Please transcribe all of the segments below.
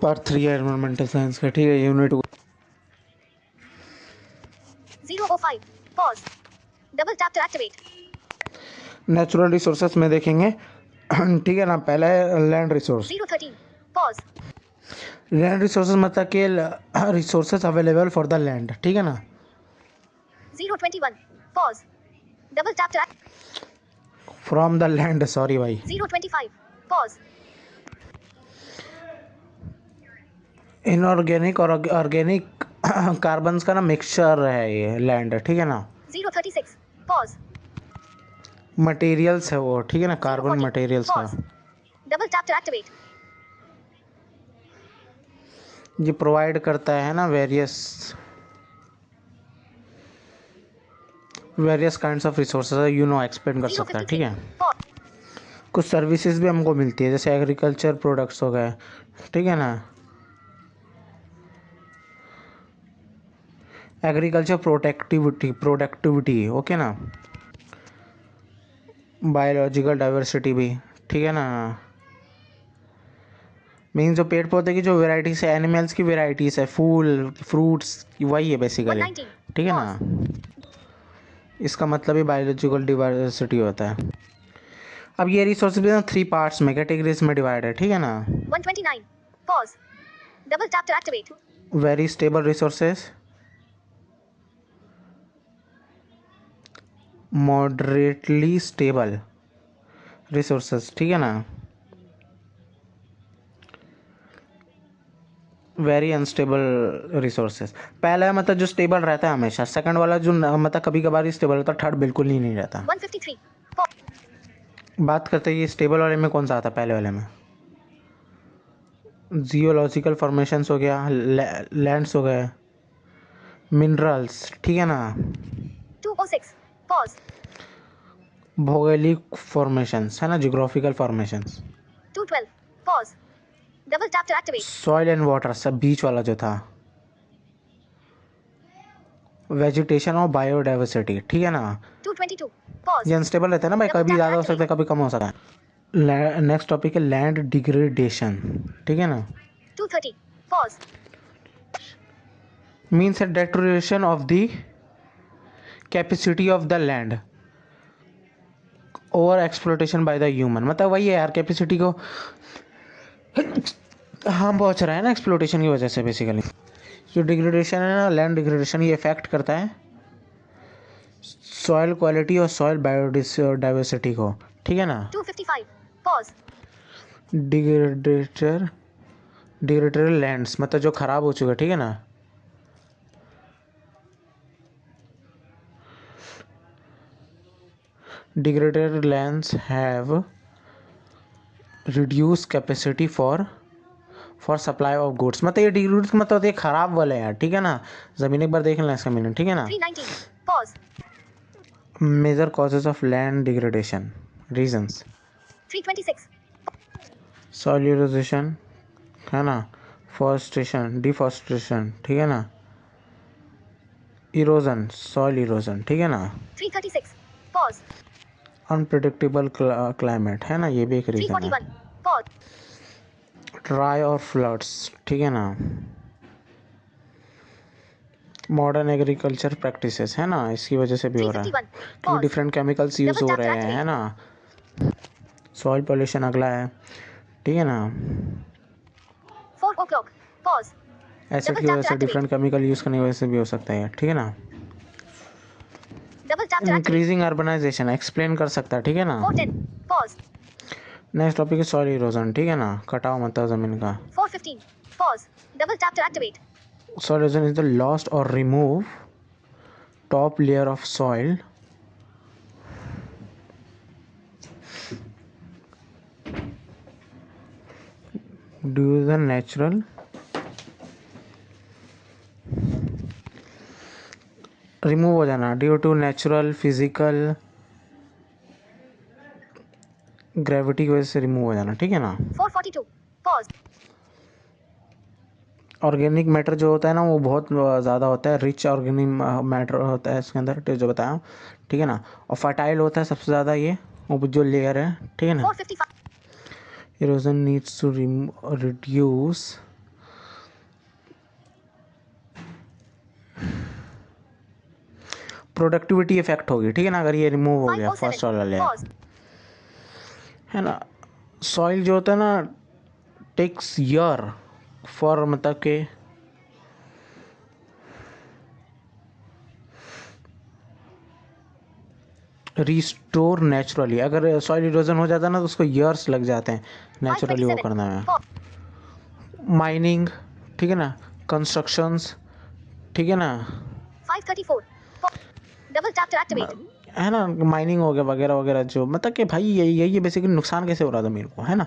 Part 3 है environmental science का, ठीक है। Unit 005 pause double tap to activate. Natural resources में देखेंगे, ठीक है ना। पहला है land resource. 013 pause land resources मतलब कि resources available for the land, ठीक है ना। 021 pause double tap to from the land, sorry भाई। 025 पॉज इनऑर्गेनिक और ऑर्गेनिक कार्बन्स का ना मिक्सचर है ये लैंड, ठीक है ना। 036 पॉज मटेरियल्स है वो, ठीक है ना, कार्बन 040 मटेरियल्स का। Pause double tap to activate. ये प्रोवाइड करता है ना various kinds of resources, explain कर सकता है, ठीक है। कुछ सर्विसेज भी हमको मिलती है, जैसे एग्रीकल्चर प्रोडक्ट्स हो गए, ठीक है ना। एग्रीकल्चर प्रोडक्टिविटी, ओके ना। बायोलॉजिकल डाइवर्सिटी भी, ठीक है ना। मीन्स जो पेड़ पौधे की जो वेराइटीज है, एनिमल्स की वेराइटीज है, फूल फ्रूट्स, वही है बेसिकली, 119 ठीक है ना। इसका मतलब ही बायोलॉजिकल डाइवर्सिटी होता है। अब ये रिसोर्स भी ना 3 पार्ट्स में, कैटेगरीज में डिवाइड है, ठीक है ना। 129 pause double tap to activate. Very stable resources, moderately stable resources, ठीक है ना। Very unstable resources. पहला है मतलब जो स्टेबल रहता है हमेशा, सेकंड वाला जो मतलब कभी कभार ही स्टेबल होता है, थर्ड बिल्कुल ही नहीं रहता। 153 बात करते हैं ये स्टेबल वाले में कौन सा आता है। पहले वाले में जियोलॉजिकल फॉर्मेशंस हो गया, लैंड्स हो गए, मिनरल्स, ठीक है ना। 206 पॉज भौगोलिक फॉर्मेशंस है ना, geographical formations. 212 pause double tap to activate. Soil and water, सब बीच वाला जो था। वेजिटेशन और बायोडाइवर्सिटी, ठीक है ना। 222 पॉज ये अनस्टेबल रहता है ना भाई, कभी ज़्यादा हो सकता है, कभी कम हो सकता है। नेक्स्ट टॉपिक है लैंड डिग्रेडेशन, ठीक है ना। 230 pause means deterioration of the capacity of the land, over exploitation by the human. मतलब वही है यार, कैपेसिटी को हार्म पहुंच रहा है ना एक्सप्लोटेशन की वजह से। बेसिकली जो डिग्रेडेशन है ना, लैंड डिग्रेडेशन, ये इफेक्ट करता है सॉइल क्वालिटी और सॉइल बायोडाइवर्सिटी को, ठीक है ना। 255 पॉज डिग्रेडेटेड लैंड्स मतलब जो खराब हो चुके हैं, ठीक है ना। Degraded lands have reduce capacity for supply of goods. मतलब ये डिग्रेडेड मतलब ये खराब वाले हैं, ठीक है ना। ज़मीन एक बार देख लेना इसका मीनिंग, ठीक है ना। 319 pause major causes of land degradation, reasons. 326 soil erosion, है ना। फॉरेस्टेशन, डिफॉरेस्टेशन, ठीक है ना। इरोजन, सॉइल इरोजन, ठीक है ना। 336 पॉज अनप्रिडिक्टेबल क्लाइमेट, है ना, ये भी एक रीजन है। 341 पॉज ड्राई और फ्लड्स, ठीक है ना। मॉडर्न एग्रीकल्चर प्रैक्टिसेस, है ना, इसकी वजह से भी हो रहा है 351 क्योंकि पॉज डिफरेंट केमिकल्स यूज़ हो रहे हैं, है ना। सॉइल पोल्यूशन अगला है, ठीक है ना। 4 o'clock पॉज एसिड की वजह से डिफरेंट केमिकल यूज़ करने की वजह से भी हो सकता है, ठीक है ना। Double tap to increasing urbanisation explain कर सकता है, ठीक है ना। 410 पॉज नेक्स्ट टॉपिक है सॉइल इरोजन, ठीक है ना, कटाव मतलब ज़मीन का। 415 pause double tap to activate. Soil erosion is the lost or remove top layer of soil due to the natural remove हो जाना, due to natural physical gravity की वजह से रिमूव हो जाना, ठीक है ना। 442 पॉज ऑर्गेनिक मैटर जो होता है ना वो बहुत ज़्यादा होता है, रिच ऑर्गेनिक मैटर होता है इसके अंदर, जो बताया, ठीक है ना। और फर्टाइल होता है सबसे ज़्यादा ये वो जो लेयर है, ठीक है ना। 455 erosion needs to reduce productivity effect होगी, ठीक है ना, अगर ये रिमूव हो गया 507. फर्स्ट वाला लेयर, Pause. है ना। सॉइल जो होता है ना टेक्स ईयर फॉर मतलब के रिस्टोर नेचुरली। अगर सॉइल इरोजन हो जाता है ना तो उसको ईयर्स लग जाते हैं नेचुरली वो 527. करने में। Pause. माइनिंग, ठीक है ना, कंस्ट्रक्शंस, ठीक है ना, 534. Pause. Double tap to activate. है ना, माइनिंग हो गया वगैरह वगैरह, जो मतलब कि भाई यही बेसिकली नुकसान कैसे हो रहा था मेरे को, है ना,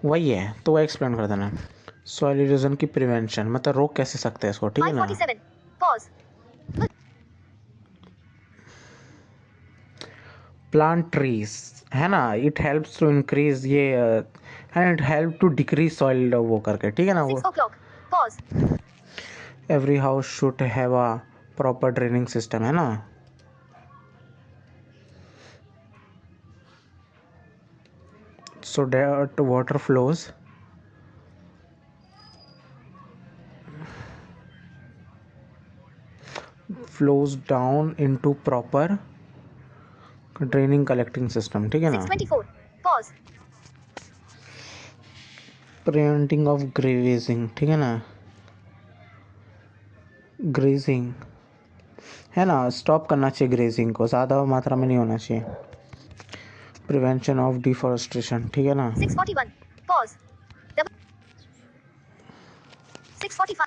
वही है, तो वो एक्सप्लेन कर देना। सॉइल इरोजन की प्रिवेंशन मतलब रोक कैसे सकते हैं इसको, ठीक है ना। 547. Pause. प्लांट ट्रीज, है ना, इट हेल्प्स टू इंक्रीज ये and it help to decrease soil वो करके, ठीक है ना। 6 वो o'clock. Pause. Every house should have a proper draining system, है ना। so that water flows down into proper draining collecting system, ठीक है ना। 624. Pause. प्रिवेंटिंग ऑफ ग्रेजिंग, ठीक है ना, ग्रेजिंग, है ना, स्टॉप करना चाहिए ग्रेजिंग को, ज़्यादा मात्रा में नहीं होना चाहिए। प्रिवेंशन ऑफ डिफॉरेस्टेशन, ठीक है ना। 641. Pause. Double. 645.